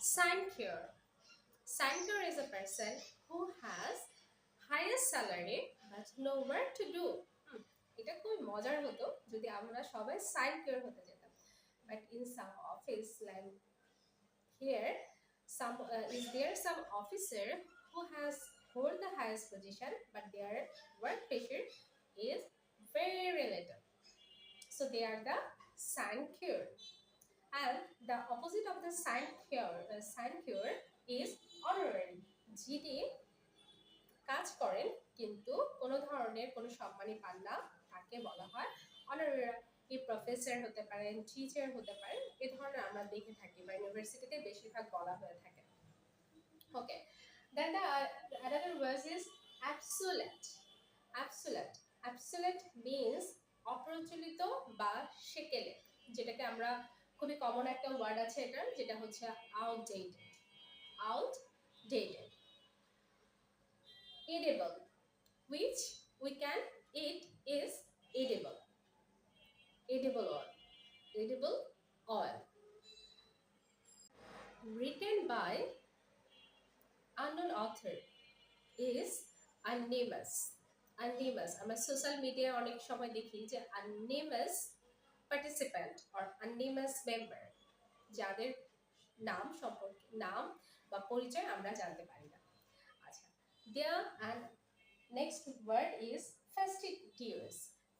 Sinecure. Sinecure is a person who has highest salary but nowhere to do. এটা খুব মজার হতো যদি আমরা সবাই সাইনকিউর হতে যেতাম। But in some office like here, is there some officer who has hold the highest position but their work pressure is very little. So they are the sinecure. And the opposite of the sinecure is honorary. যিনি কাজ করেন কিন্তু কোনো ধরনের কোনো সম্মানই পান না, তাকে বলা হয় অনারারি। প্রফেসর হতে পারেন, টিচার হতে পারেন, এই ধরনের আমরা দেখে থাকি বা ইউনিভার্সিটিতে বেশিরভাগ বলা হয়ে থাকে। ওকে, দেন the another word is absolute. Absolute. Absolute means অপ্রচলিত বা সেকেলে, যেটাকে আমরা খুবই কমন একটা ওয়ার্ড আছে এটা, যেটা হচ্ছে outdated. Outdated. Edible, which we can eat, is edible. Edible oil. Edible oil. Written by unknown author is anonymous. Anonymous. আমরা সোশ্যাল মিডিয়ায় অনেক সময় দেখি যে anonymous participant or anonymous member, যাদের নাম সম্পর্কে নাম বা পরিচয় আমরা জানতে পারি না। আচ্ছা, there and next word is fastidious.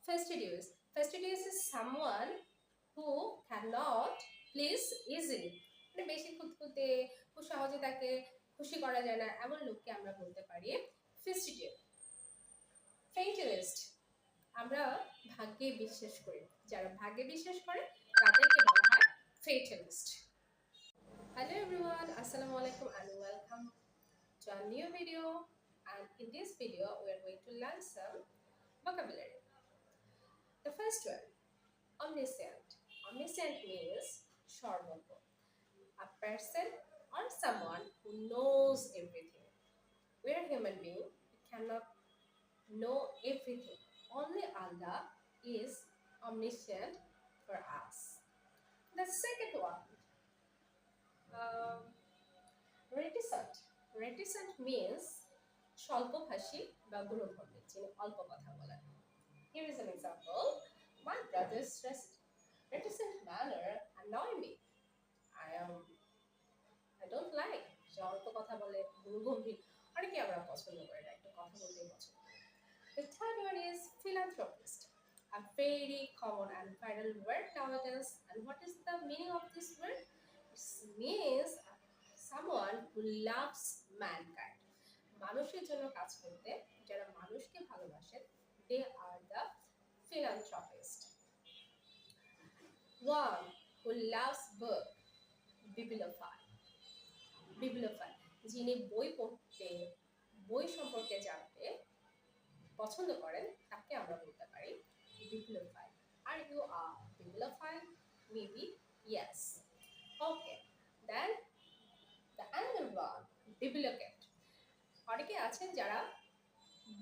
Fastidious. Fastidious is someone who cannot please easily. মানে বেশি খুঁতখুঁতে, খুব সহজে তাকে খুশি করা যায় না, এমন লোককে আমরা বলতে পারি fastidious. Fatalist. আমরা ভাগ্যে বিশ্বাস করি, যারা ভাগ্যে বিশ্বাস করে তাদেরকে বলা হয় fatalist. Hello everyone, assalamu alaikum and welcome to a new video. And in this video we are going to learn some vocabulary. The first one, omniscient. Omniscient means সর্বজ্ঞ, a person or someone who knows everything. We are human being, we cannot know everything. Only Allah is omniscient for us. The second one, reticent. Reticent means স্বল্পভাষী বা গুণধর্মী, যিনি অল্প কথা বলেন। Here is an example. My brother's reticent manner annoy me. I don't like যে অল্প কথা বলে, গুণগম্ভীর। অনেকে আমরা পছন্দ করি না, একটু কথা বলতেই পছন্দ করি। The third one is philanthropist, a very common and viral word nowadays. And what is the meaning of this word? It means someone who loves mankind. মানুষের জন্য কাজ করতে, যারা মানুষকে ভালোবাসেন, they are the philanthropist. One who loves book, bibliophile. Bibliophile, যিনি বই পড়তে, বই সম্পর্কে জানতে পছন্দ করেন, তাকে আমরা বলতে পারি bibliophile. Are you a bibliophile? Maybe yes. Okay, then the another one, bibliocat. অনেকে আছেন যারা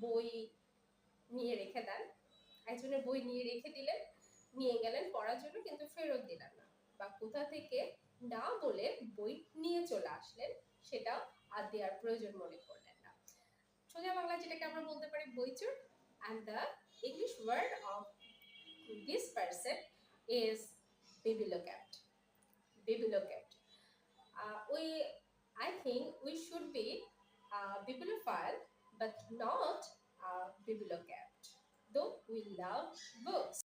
বই নিয়ে রেখে দেন, একজনের বই নিয়ে রেখে দিলেন, নিয়ে গেলেন পড়ার জন্য, কিন্তু ফেরত দিলেন না, বা কোথা থেকে না বলে বই নিয়ে চলে আসলেন, সেটা আর দেওয়ার প্রয়োজন মনে করলেন না। সোজা বাংলা যেটাকে আমরা বলতে পারি বইচোর। And the English word of this person is bibliocat. Bibliocat. I think we should be a bibliophile but not a bibliocat, though we love books.